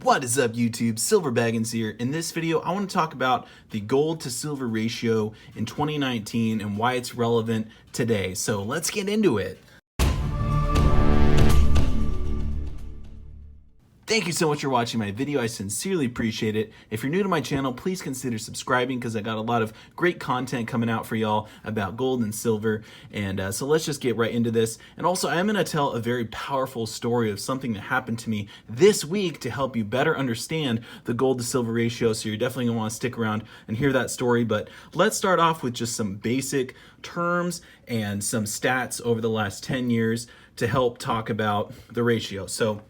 What is up, YouTube? Silver Baggins here. In this video, I want to talk about the gold to silver ratio in 2019 and why it's relevant today. So let's get into it. Thank you so much for watching my video. I sincerely appreciate it. If you're new to my channel, please consider subscribing because I got a lot of great content coming out for y'all about gold and silver. And so let's just get right into this. And also, I'm going to tell a very powerful story of something that happened to me this week to help you better understand the gold to silver ratio. So you're definitely going to want to stick around and hear that story. But let's start off with just some basic terms and some stats over the last 10 years to help talk about the ratio. So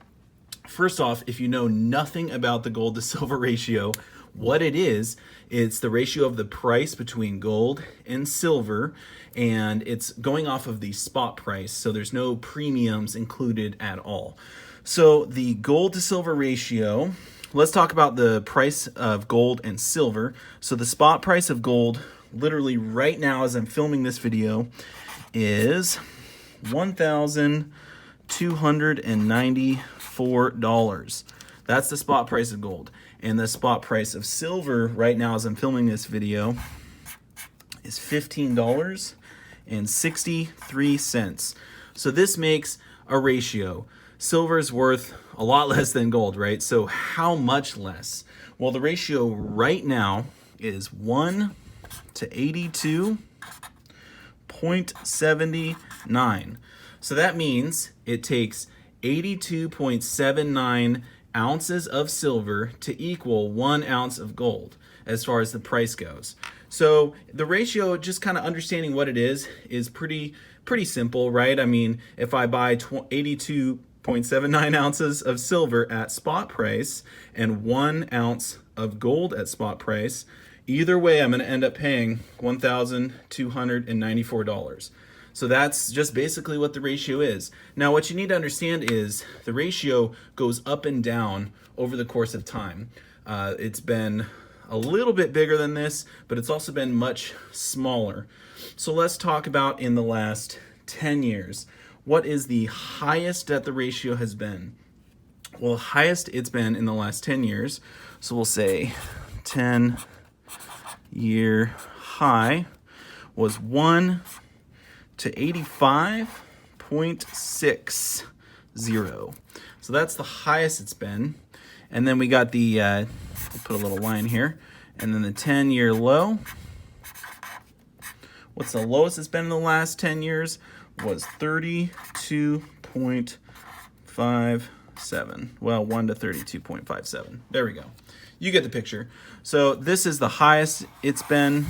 first off, if you know nothing about the gold to silver ratio, what it is, it's the ratio of the price between gold and silver, and it's going off of the spot price, so there's no premiums included at all. So the gold to silver ratio, let's talk about the price of gold and silver. So the spot price of gold, literally right now as I'm filming this video, is $1,294. That's the spot price of gold. And the spot price of silver right now as I'm filming this video is $15.63. So this makes a ratio. Silver is worth a lot less than gold, right? So how much less? Well, the ratio right now is 1 to 82.79. So that means it takes 82.79 ounces of silver to equal 1 ounce of gold as far as the price goes. So the ratio, just kind of understanding what it is pretty simple, right? I mean, if I buy 82.79 ounces of silver at spot price and 1 ounce of gold at spot price, either way, I'm going to end up paying $1,294. So that's just basically what the ratio is. Now, what you need to understand is the ratio goes up and down over the course of time. It's been a little bit bigger than this, but it's also been much smaller. So let's talk about in the last 10 years. What is the highest that the ratio has been? Well, the highest it's been in the last 10 years, so we'll say 10-year high, was 1 to 85.60. So that's the highest it's been. And then we got the, we'll put a little line here, and then the 10-year low. What's the lowest it's been in the last 10 years? Was 32.57. Well, 1 to 32.57. There we go. You get the picture. So this is the highest it's been.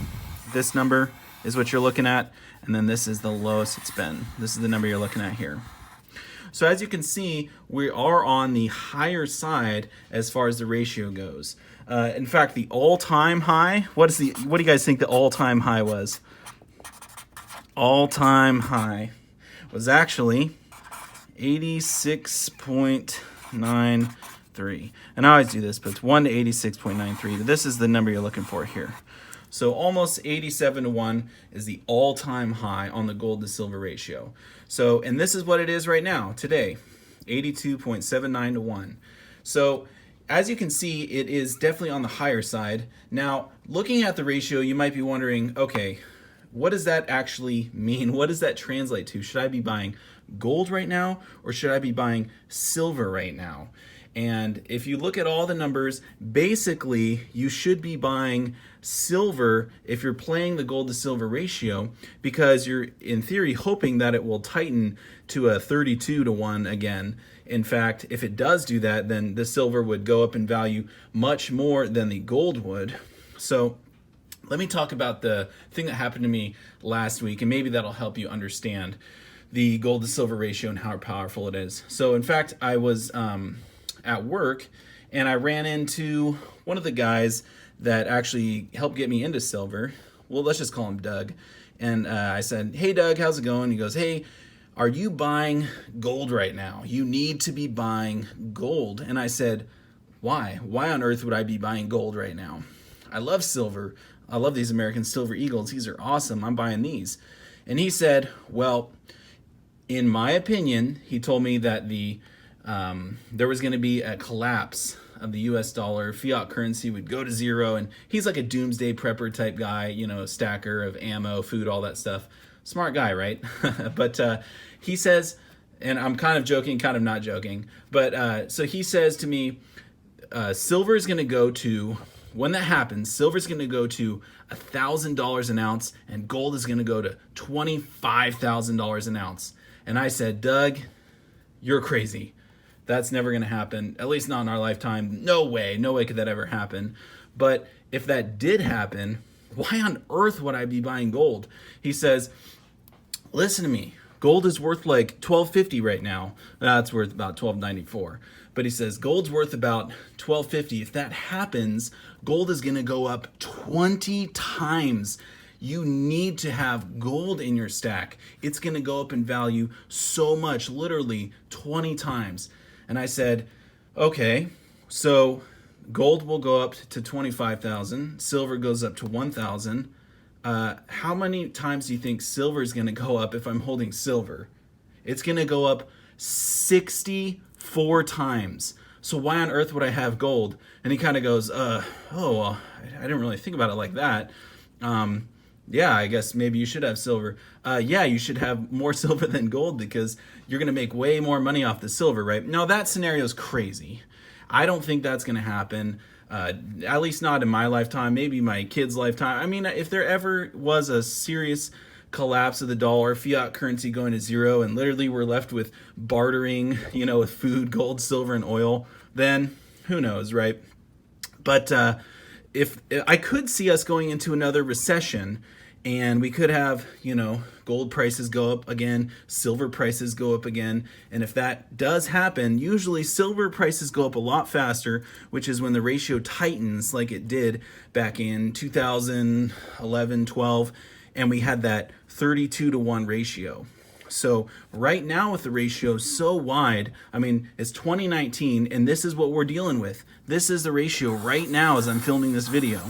This number is what you're looking at. And then this is the lowest it's been. This is the number you're looking at here. So as you can see, we are on the higher side as far as the ratio goes. In fact, the all-time high, what do you guys think the all-time high was? All-time high was actually 86.93. And I always do this, but it's 1 to 86.93. This is the number you're looking for here. So almost 87 to 1 is the all-time high on the gold to silver ratio. So, and this is what it is right now, today, 82.79 to 1. So as you can see, it is definitely on the higher side. Now, looking at the ratio, you might be wondering, okay, what does that actually mean? What does that translate to? Should I be buying gold right now, or should I be buying silver right now? And if you look at all the numbers, basically you should be buying silver if you're playing the gold to silver ratio, because you're in theory hoping that it will tighten to a 32 to 1 again. In fact, if it does do that, then the silver would go up in value much more than the gold would. So let me talk about the thing that happened to me last week, and maybe that'll help you understand the gold to silver ratio and how powerful it is. So in fact, I was at work, and I ran into one of the guys that actually helped get me into silver. Well, let's just call him Doug. And I said, "Hey Doug, how's it going?" He goes, "Hey, are you buying gold right now? You need to be buying gold." And I said, "Why? Why on earth would I be buying gold right now? I love silver. I love these American Silver Eagles. These are awesome. I'm buying these." And he said, "Well, in my opinion," he told me that there was going to be a collapse of the US dollar, fiat currency would go to zero. And he's like a doomsday prepper type guy, you know, stacker of ammo, food, all that stuff. Smart guy, right? But he says, and I'm kind of joking, kind of not joking, but so he says to me, silver is going to go to, when that happens, silver is going to go to $1,000 an ounce and gold is going to go to $25,000 an ounce. And I said, Doug, you're crazy. That's never going to happen, at least not in our lifetime. No way could that ever happen. But if that did happen, why on earth would I be buying gold? He says, listen to me. Gold is worth like $12.50 right now. It's worth about $12.94. But he says gold's worth about $12.50. If that happens, gold is going to go up 20 times. You need to have gold in your stack. It's going to go up in value so much, literally 20 times. And I said, okay, so gold will go up to 25,000. Silver goes up to 1,000. How many times do you think silver is going to go up if I'm holding silver? It's going to go up 64 times. So why on earth would I have gold? And he kind of goes, oh, well, I didn't really think about it like that. Yeah, I guess maybe you should have silver. Yeah, you should have more silver than gold because you're going to make way more money off the silver, right? Now, that scenario is crazy. I don't think that's going to happen. At least not in my lifetime, maybe my kid's lifetime. I mean, if there ever was a serious collapse of the dollar, fiat currency going to zero, and literally we're left with bartering, you know, with food, gold, silver, and oil, then who knows, right? But if I could see us going into another recession, and we could have, you know, gold prices go up again, silver prices go up again. And if that does happen, usually silver prices go up a lot faster, which is when the ratio tightens like it did back in 2011, 12, and we had that 32-to-1 ratio. So right now with the ratio so wide, I mean, it's 2019, and this is what we're dealing with. This is the ratio right now as I'm filming this video.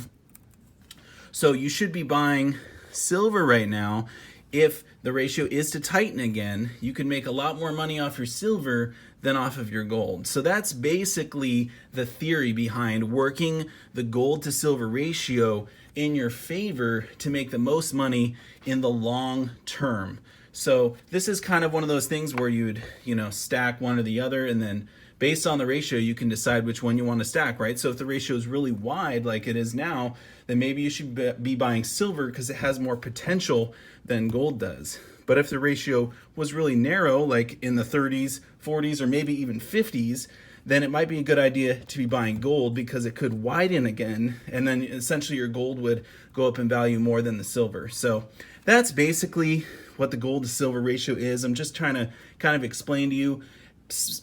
So you should be buying silver right now. If the ratio is to tighten again, you can make a lot more money off your silver than off of your gold. So that's basically the theory behind working the gold to silver ratio in your favor to make the most money in the long term. So this is kind of one of those things where you'd, you know, stack one or the other, and then based on the ratio, you can decide which one you want to stack, right? So if the ratio is really wide like it is now, then maybe you should be buying silver because it has more potential than gold does. But if the ratio was really narrow, like in the 30s, 40s, or maybe even 50s, then it might be a good idea to be buying gold because it could widen again, and then essentially your gold would go up in value more than the silver. So that's basically what the gold to silver ratio is. I'm just trying to kind of explain to you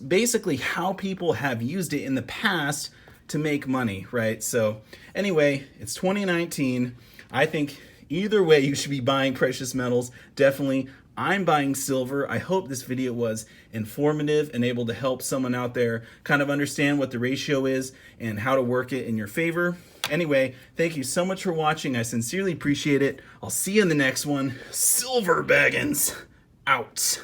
basically how people have used it in the past to make money, right? So anyway, it's 2019. I think either way you should be buying precious metals. Definitely, I'm buying silver. I hope this video was informative and able to help someone out there kind of understand what the ratio is and how to work it in your favor. Anyway, thank you so much for watching. I sincerely appreciate it. I'll see you in the next one. Silver Baggins out.